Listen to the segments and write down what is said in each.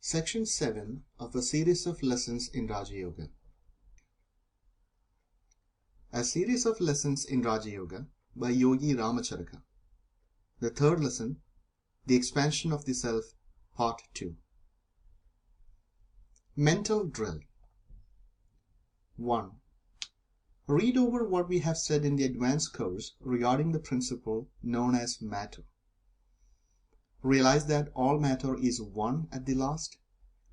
Section 7 of a series of lessons in Raja Yoga. A series of lessons in Raja Yoga by Yogi Ramacharaka. The third lesson, The Expansion of the Self, Part 2. Mental Drill. 1. Read over what we have said in the advanced course regarding the principle known as matter. Realize that all matter is one at the last,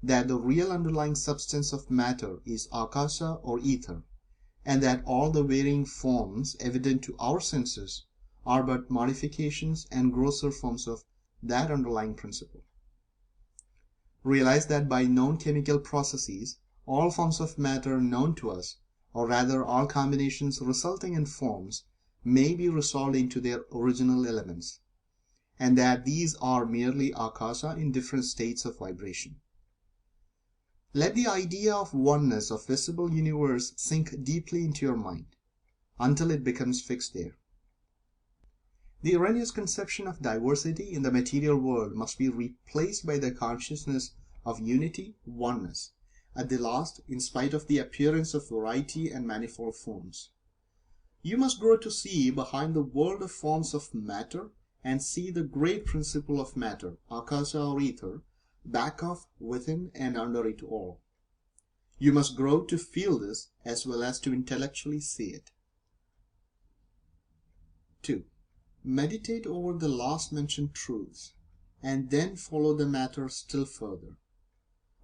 that the real underlying substance of matter is akasha or ether, and that all the varying forms evident to our senses are but modifications and grosser forms of that underlying principle. Realize that by known chemical processes, all forms of matter known to us, or rather all combinations resulting in forms, may be resolved into their original elements, and that these are merely akasha in different states of vibration. Let the idea of oneness of visible universe sink deeply into your mind until it becomes fixed there. The erroneous conception of diversity in the material world must be replaced by the consciousness of unity, oneness, at the last, in spite of the appearance of variety and manifold forms. You must grow to see behind the world of forms of matter and see the great principle of matter, akasha or ether, back of, within, and under it all. You must grow to feel this as well as to intellectually see it. 2. Meditate over the last mentioned truths, and then follow the matter still further.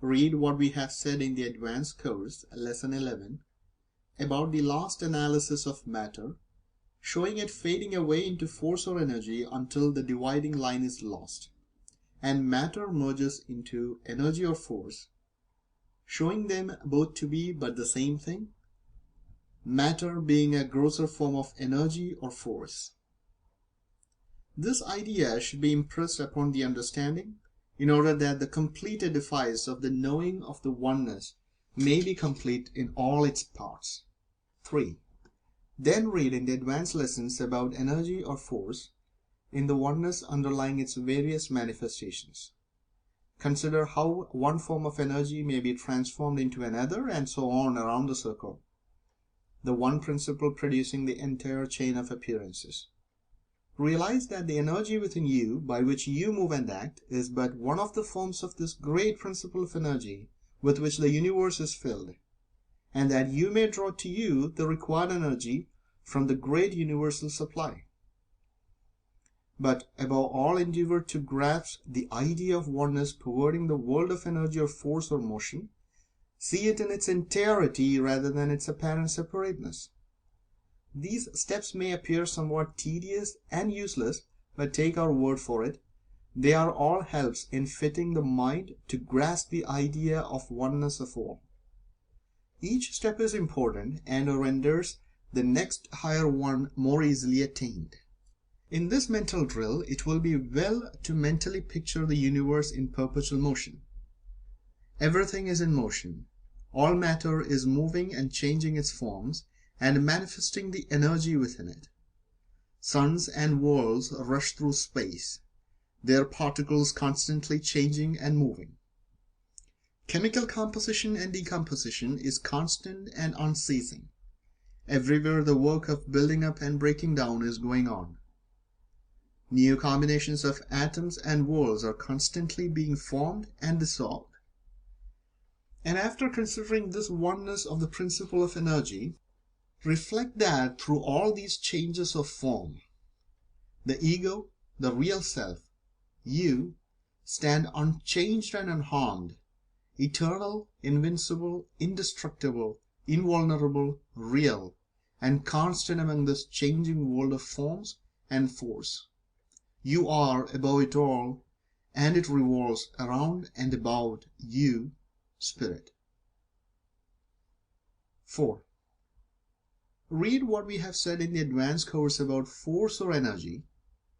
Read what we have said in the advanced course, lesson 11, about the last analysis of matter, showing it fading away into force or energy until the dividing line is lost, and matter merges into energy or force, showing them both to be but the same thing, matter being a grosser form of energy or force. This idea should be impressed upon the understanding in order that the complete edifice of the knowing of the oneness may be complete in all its parts. 3. Then read in the advanced lessons about energy or force in the oneness underlying its various manifestations. Consider how one form of energy may be transformed into another, and so on around the circle, the one principle producing the entire chain of appearances. Realize that the energy within you, by which you move and act, is but one of the forms of this great principle of energy with which the universe is filled, and that you may draw to you the required energy from the great universal supply. But above all, endeavor to grasp the idea of oneness pervading the world of energy or force or motion. See it in its entirety rather than its apparent separateness. These steps may appear somewhat tedious and useless, but take our word for it, they are all helps in fitting the mind to grasp the idea of oneness of all. Each step is important and renders the next higher one more easily attained. In this mental drill, it will be well to mentally picture the universe in perpetual motion. Everything is in motion. All matter is moving and changing its forms and manifesting the energy within it. Suns and worlds rush through space, their particles constantly changing and moving. Chemical composition and decomposition is constant and unceasing. Everywhere the work of building up and breaking down is going on. New combinations of atoms and worlds are constantly being formed and dissolved. And after considering this oneness of the principle of energy, reflect that through all these changes of form, the ego, the real self, you, stand unchanged and unharmed, eternal, invincible, indestructible, invulnerable, real, and constant among this changing world of forms and force. You are above it all, and it revolves around and about you, Spirit. 4. Read what we have said in the advanced course about force or energy,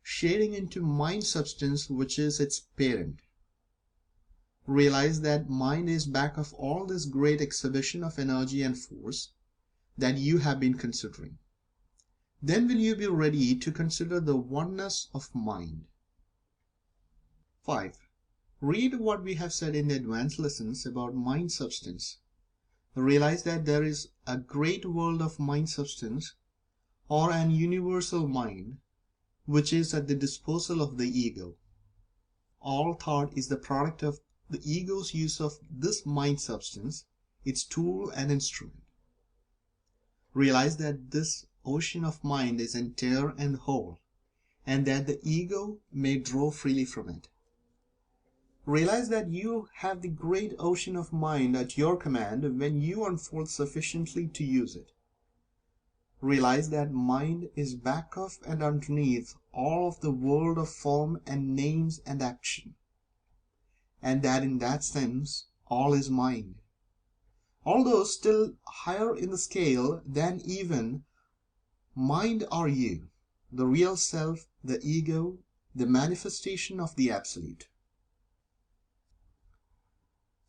shading into mind substance which is its parent. Realize that mind is back of all this great exhibition of energy and force that you have been considering. Then will you be ready to consider the oneness of mind. 5. Read what we have said in the advanced lessons about mind substance. Realize that there is a great world of mind substance, or an universal mind, which is at the disposal of the ego. All thought is the product of the ego's use of this mind substance, its tool and instrument. Realize that this ocean of mind is entire and whole, and that the ego may draw freely from it. Realize that you have the great ocean of mind at your command when you unfold sufficiently to use it. Realize that mind is back of and underneath all of the world of form and names and action, and that in that sense all is mind. Although still higher in the scale than even mind are you, the real self, the ego, the manifestation of the Absolute.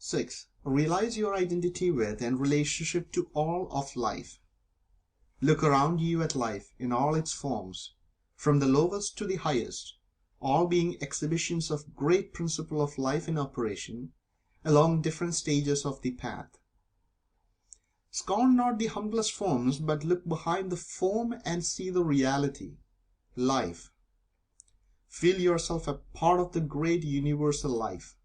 6. Realize your identity with and relationship to all of life. Look around you at life in all its forms, from the lowest to the highest, all being exhibitions of great principle of life in operation along different stages of the path. Scorn not the humblest forms, but look behind the form and see the reality, life. Feel yourself a part of the great universal life.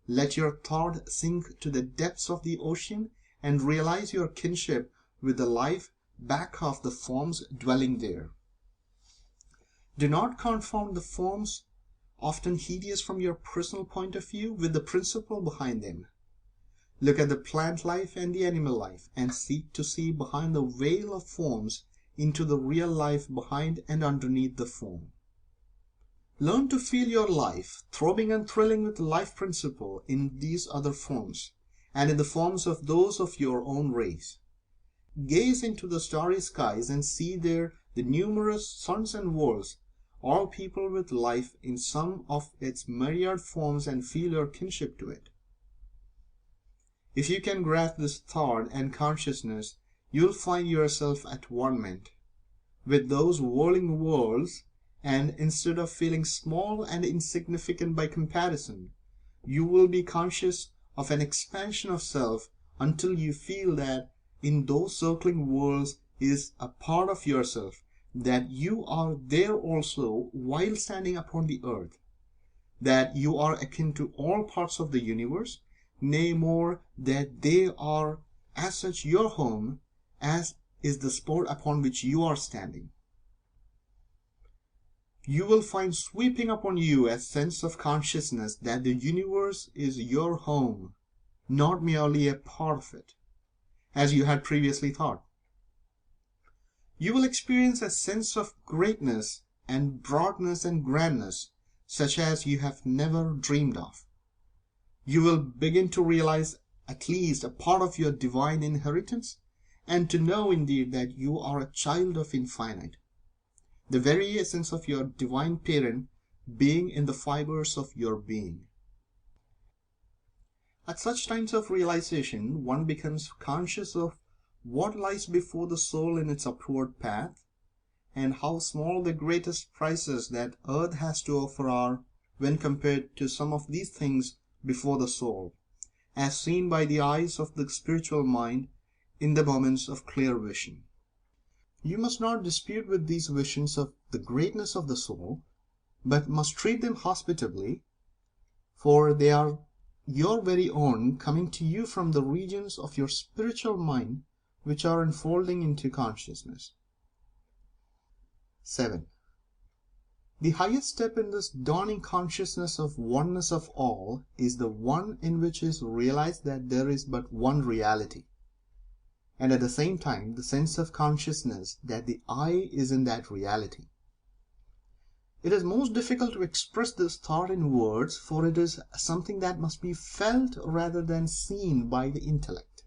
Let your thought sink to the depths of the ocean and realize your kinship with the life back of the forms dwelling there. Do not confound the forms, often hideous from your personal point of view, with the principle behind them. Look at the plant life and the animal life, and seek to see behind the veil of forms into the real life behind and underneath the form. Learn to feel your life throbbing and thrilling with life principle in these other forms, and in the forms of those of your own race. Gaze into the starry skies and see there the numerous suns and worlds, all people with life in some of its myriad forms, and feel your kinship to it. If you can grasp this thought and consciousness, you will find yourself at one with those whirling worlds, and instead of feeling small and insignificant by comparison, you will be conscious of an expansion of self until you feel that in those circling worlds is a part of yourself, that you are there also while standing upon the earth, that you are akin to all parts of the universe, nay more, that they are as such your home as is the spot upon which you are standing. You will find sweeping upon you a sense of consciousness that the universe is your home, not merely a part of it, as you had previously thought. You will experience a sense of greatness and broadness and grandness such as you have never dreamed of. You will begin to realize at least a part of your divine inheritance, and to know indeed that you are a child of infinite, the very essence of your divine parent being in the fibers of your being. At such times of realization, one becomes conscious of what lies before the soul in its upward path, and how small the greatest prizes that earth has to offer are when compared to some of these things before the soul, as seen by the eyes of the spiritual mind in the moments of clear vision. You must not dispute with these visions of the greatness of the soul, but must treat them hospitably, for they are your very own, coming to you from the regions of your spiritual mind which are unfolding into consciousness. 7. The highest step in this dawning consciousness of oneness of all is the one in which is realized that there is but one reality, and at the same time the sense of consciousness that the I is in that reality. It is most difficult to express this thought in words, for it is something that must be felt rather than seen by the intellect.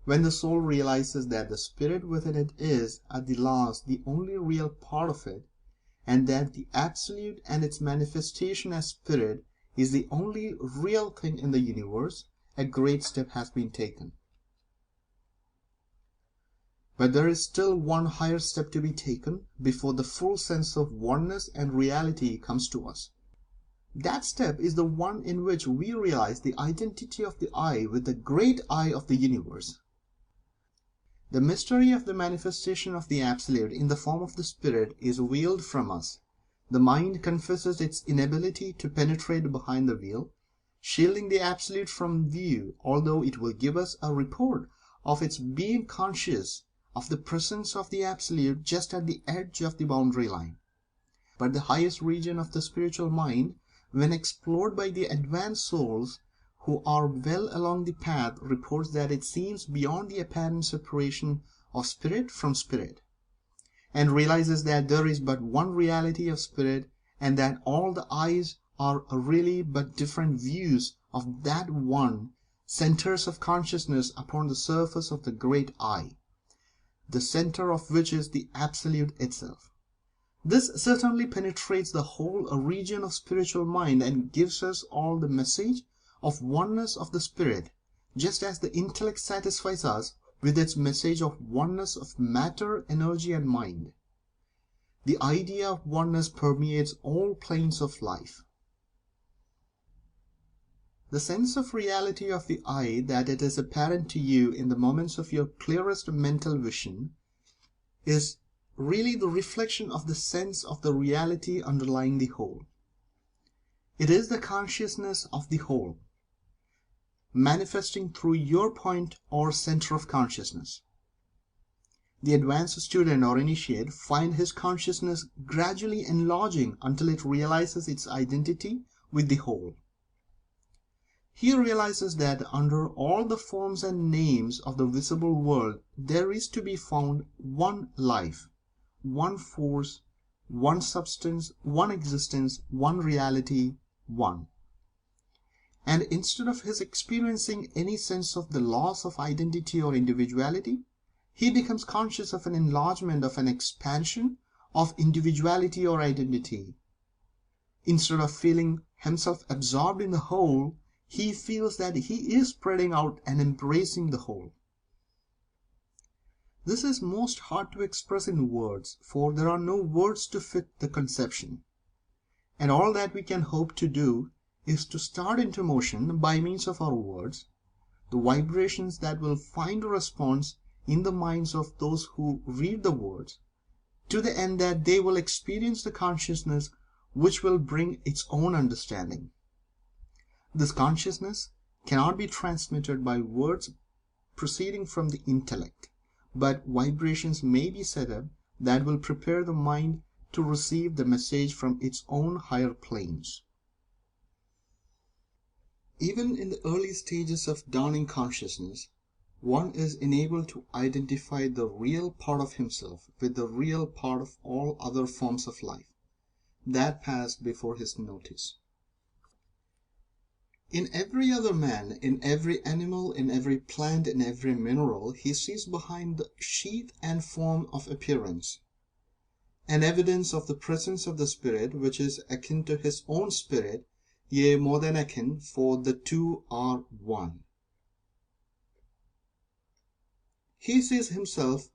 When the soul realizes that the spirit within it is, at the last, the only real part of it, and that the Absolute and its manifestation as spirit is the only real thing in the universe, a great step has been taken. But there is still one higher step to be taken before the full sense of oneness and reality comes to us. That step is the one in which we realize the identity of the I with the great I of the universe. The mystery of the manifestation of the Absolute in the form of the Spirit is veiled from us. The mind confesses its inability to penetrate behind the veil, shielding the Absolute from view, although it will give us a report of its being conscious of the presence of the Absolute just at the edge of the boundary line. But the highest region of the spiritual mind, when explored by the advanced souls who are well along the path, reports that it seems beyond the apparent separation of spirit from spirit, and realizes that there is but one reality of spirit, and that all the eyes are really but different views of that one, centers of consciousness upon the surface of the great I, the center of which is the Absolute itself. This certainly penetrates the whole region of spiritual mind and gives us all the message of oneness of the spirit, just as the intellect satisfies us with its message of oneness of matter, energy, and mind. The idea of oneness permeates all planes of life. The sense of reality of the I, that it is apparent to you in the moments of your clearest mental vision, is really the reflection of the sense of the reality underlying the whole. It is the consciousness of the whole, manifesting through your point or center of consciousness. The advanced student or initiate finds his consciousness gradually enlarging until it realizes its identity with the whole. He realizes that under all the forms and names of the visible world there is to be found one life, one force, one substance, one existence, one reality, one. And instead of his experiencing any sense of the loss of identity or individuality, he becomes conscious of an enlargement, of an expansion of individuality or identity. Instead of feeling himself absorbed in the whole, he feels that he is spreading out and embracing the whole. This is most hard to express in words, for there are no words to fit the conception. And all that we can hope to do is to start into motion, by means of our words, the vibrations that will find a response in the minds of those who read the words, to the end that they will experience the consciousness which will bring its own understanding. This consciousness cannot be transmitted by words proceeding from the intellect, but vibrations may be set up that will prepare the mind to receive the message from its own higher planes. Even in the early stages of dawning consciousness, one is enabled to identify the real part of himself with the real part of all other forms of life that pass before his notice. In every other man, in every animal, in every plant, in every mineral, he sees behind the sheath and form of appearance an evidence of the presence of the spirit, which is akin to his own spirit, yea, more than akin, for the two are one. He sees himself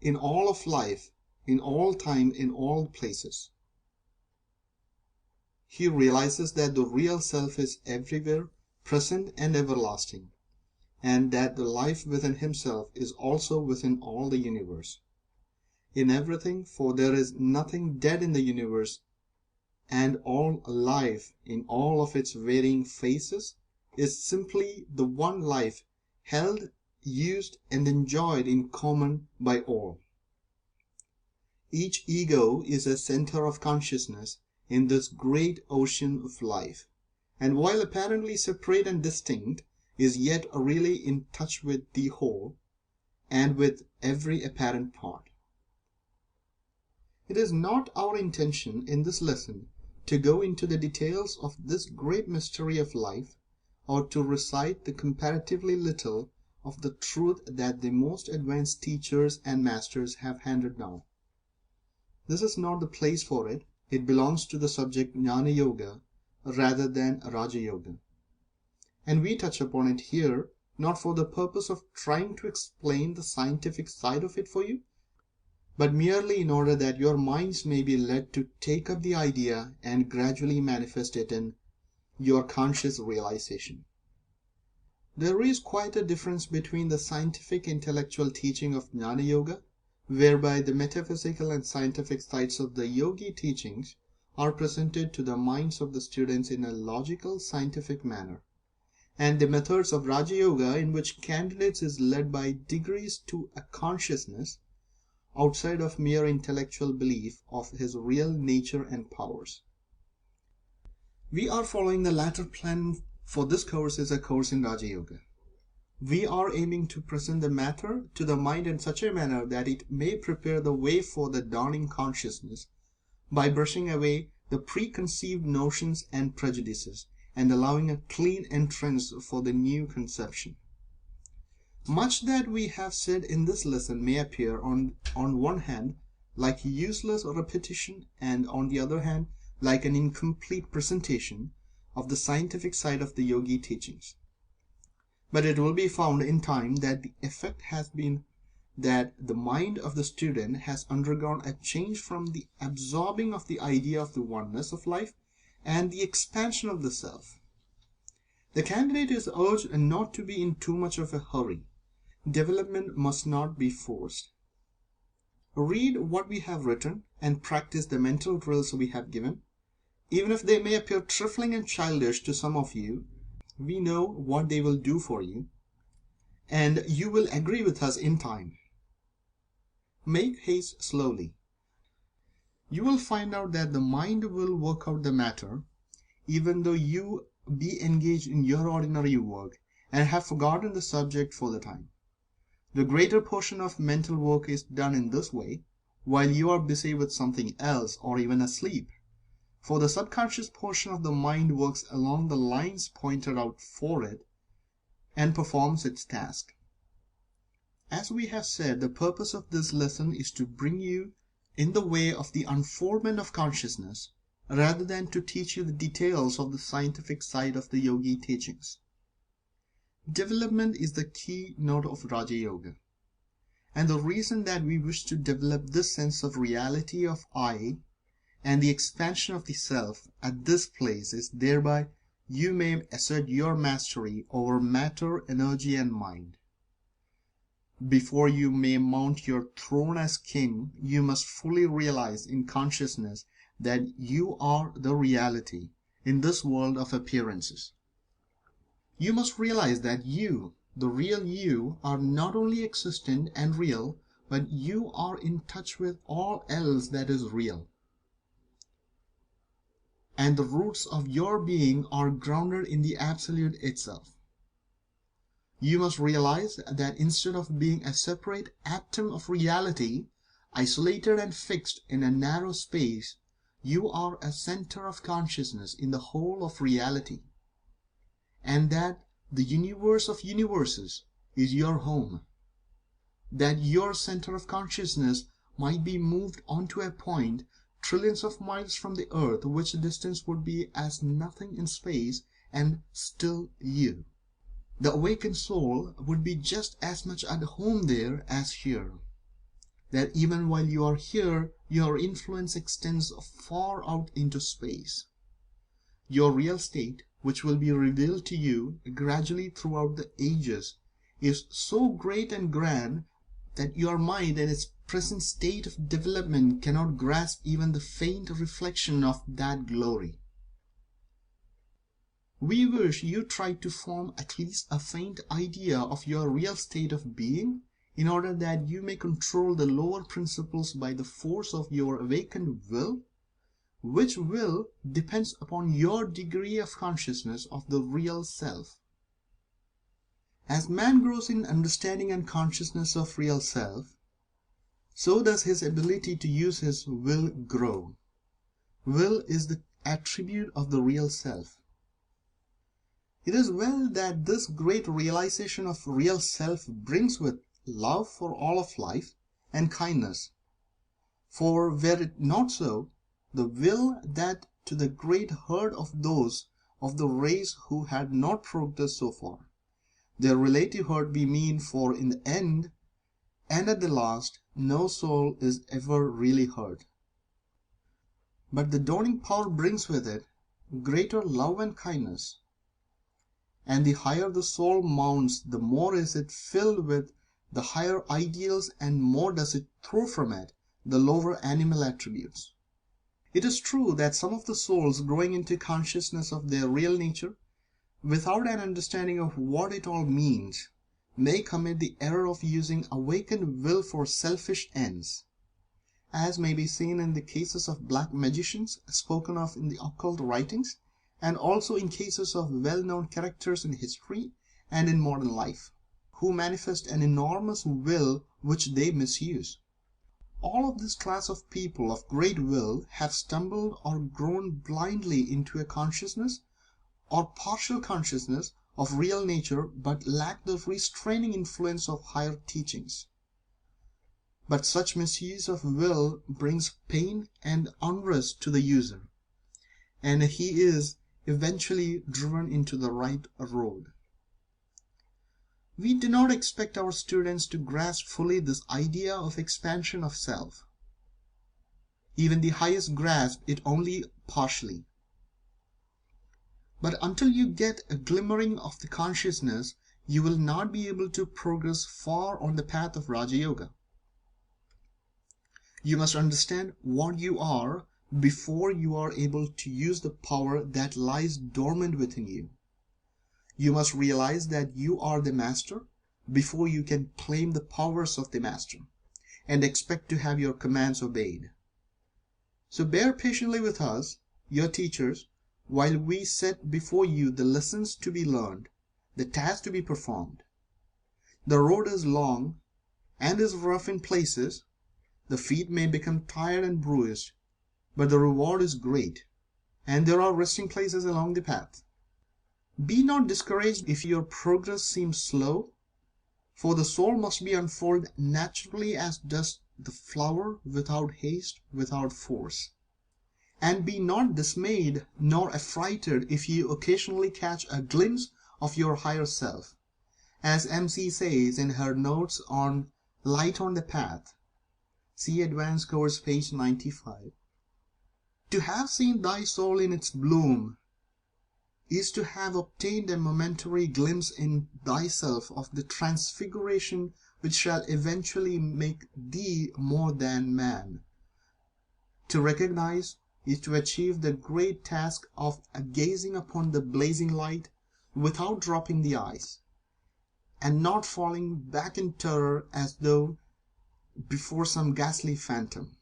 in all of life, in all time, in all places. He realizes that the real self is everywhere, present and everlasting, and that the life within himself is also within all the universe. In everything, for there is nothing dead in the universe, and all life in all of its varying phases is simply the one life held, used and enjoyed in common by all. Each ego is a center of consciousness in this great ocean of life, and while apparently separate and distinct, is yet really in touch with the whole and with every apparent part. It is not our intention in this lesson to go into the details of this great mystery of life, or to recite the comparatively little of the truth that the most advanced teachers and masters have handed down. This is not the place for it. It belongs to the subject Jnana Yoga rather than Raja Yoga. And we touch upon it here not for the purpose of trying to explain the scientific side of it for you, but merely in order that your minds may be led to take up the idea and gradually manifest it in your conscious realization. There is quite a difference between the scientific intellectual teaching of Jnana Yoga, whereby the metaphysical and scientific sides of the yogi teachings are presented to the minds of the students in a logical, scientific manner, and the methods of Raja Yoga, in which candidates is led by degrees to a consciousness outside of mere intellectual belief of his real nature and powers. We are following the latter plan for this course is a course in Raja Yoga. We are aiming to present the matter to the mind in such a manner that it may prepare the way for the dawning consciousness by brushing away the preconceived notions and prejudices and allowing a clean entrance for the new conception. Much that we have said in this lesson may appear on one hand like useless repetition and on the other hand like an incomplete presentation of the scientific side of the yogi teachings. But it will be found in time that the effect has been that the mind of the student has undergone a change from the absorbing of the idea of the oneness of life and the expansion of the self. The candidate is urged not to be in too much of a hurry. Development must not be forced. Read what we have written and practice the mental drills we have given. Even if they may appear trifling and childish to some of you, we know what they will do for you, and you will agree with us in time. Make haste slowly. You will find out that the mind will work out the matter, even though you be engaged in your ordinary work and have forgotten the subject for the time. The greater portion of mental work is done in this way, while you are busy with something else or even asleep. For the subconscious portion of the mind works along the lines pointed out for it and performs its task. As we have said, the purpose of this lesson is to bring you in the way of the unfoldment of consciousness rather than to teach you the details of the scientific side of the yogi teachings. Development is the key note of Raja Yoga, and the reason that we wish to develop this sense of reality of I and the expansion of the self at this place is thereby you may assert your mastery over matter, energy and mind. Before you may mount your throne as king, you must fully realize in consciousness that you are the reality in this world of appearances. You must realize that you, the real you, are not only existent and real, but you are in touch with all else that is real. And the roots of your being are grounded in the Absolute itself. You must realize that instead of being a separate atom of reality, isolated and fixed in a narrow space, you are a center of consciousness in the whole of reality, and that the universe of universes is your home. That your center of consciousness might be moved onto a point trillions of miles from the earth, which distance would be as nothing in space, and still you. The awakened soul would be just as much at home there as here. That even while you are here, your influence extends far out into space. Your real state, which will be revealed to you gradually throughout the ages, is so great and grand that your mind in its present state of development cannot grasp even the faint reflection of that glory. We wish you tried to form at least a faint idea of your real state of being, in order that you may control the lower principles by the force of your awakened will, which will depends upon your degree of consciousness of the real self. As man grows in understanding and consciousness of real self, so does his ability to use his will grow. Will is the attribute of the real self. It is well that this great realization of real self brings with love for all of life and kindness. For were it not so, the will that to the great herd of those of the race who had not progressed so far, their relative herd be mean, for in the end and at the last no soul is ever really hurt. But the dawning power brings with it greater love and kindness, and the higher the soul mounts, the more is it filled with the higher ideals, and more does it throw from it the lower animal attributes. It is true that some of the souls growing into consciousness of their real nature, without an understanding of what it all means, may commit the error of using awakened will for selfish ends, as may be seen in the cases of black magicians spoken of in the occult writings, and also in cases of well-known characters in history and in modern life, who manifest an enormous will which they misuse. All of this class of people of great will have stumbled or grown blindly into a consciousness or partial consciousness of real nature, but lack the restraining influence of higher teachings. But such misuse of will brings pain and unrest to the user, and he is eventually driven into the right road. We do not expect our students to grasp fully this idea of expansion of self. Even the highest grasp it only partially. But until you get a glimmering of the consciousness, you will not be able to progress far on the path of Raja Yoga. You must understand what you are before you are able to use the power that lies dormant within you. You must realize that you are the master before you can claim the powers of the master and expect to have your commands obeyed. So bear patiently with us, your teachers, while we set before you the lessons to be learned, the tasks to be performed. The road is long and is rough in places. The feet may become tired and bruised, but the reward is great, and there are resting places along the path. Be not discouraged if your progress seems slow, for the soul must be unfolded naturally as does the flower, without haste, without force. And be not dismayed nor affrighted if you occasionally catch a glimpse of your higher self, as MC says in her notes on Light on the Path. See Advanced Course, page 95. To have seen thy soul in its bloom is to have obtained a momentary glimpse in thyself of the transfiguration which shall eventually make thee more than man. To recognize is to achieve the great task of gazing upon the blazing light without dropping the eyes, and not falling back in terror as though before some ghastly phantom.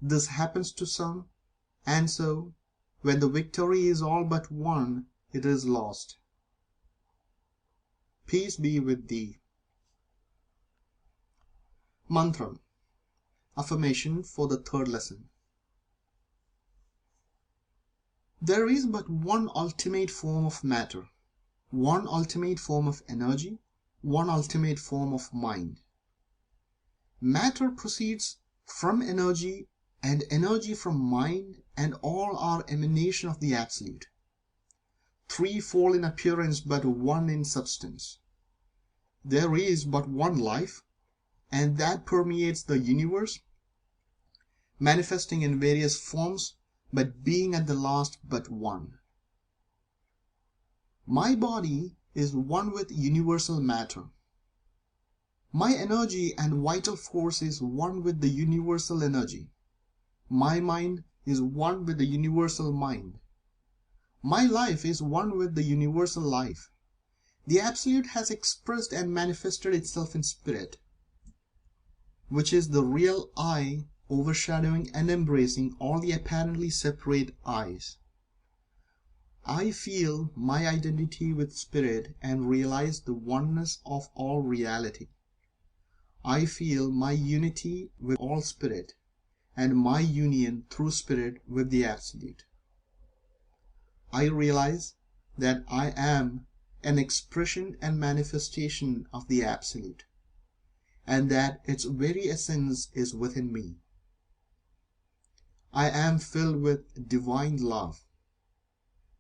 This happens to some, and so, when the victory is all but won, it is lost. Peace be with thee. Mantram. Affirmation for the third lesson. There is but one ultimate form of matter, one ultimate form of energy, one ultimate form of mind. Matter proceeds from energy, and energy from mind, and all are emanation of the Absolute. Threefold in appearance, but one in substance. There is but one life, and that permeates the universe, manifesting in various forms, but being at the last but one. My body is one with universal matter. My energy and vital force is one with the universal energy. My mind is one with the universal mind. My life is one with the universal life. The Absolute has expressed and manifested itself in spirit, which is the real I, overshadowing and embracing all the apparently separate I's. I feel my identity with spirit and realize the oneness of all reality. I feel my unity with all spirit, and my union through spirit with the Absolute. I realize that I am an expression and manifestation of the Absolute, and that its very essence is within me. I am filled with divine love.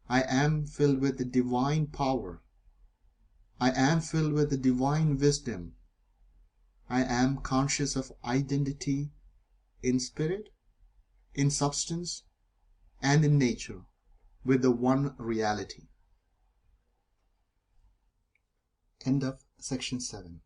I am filled with divine power. I am filled with divine wisdom. I am conscious of identity in spirit, in substance, and in nature with the one reality. End of section 7.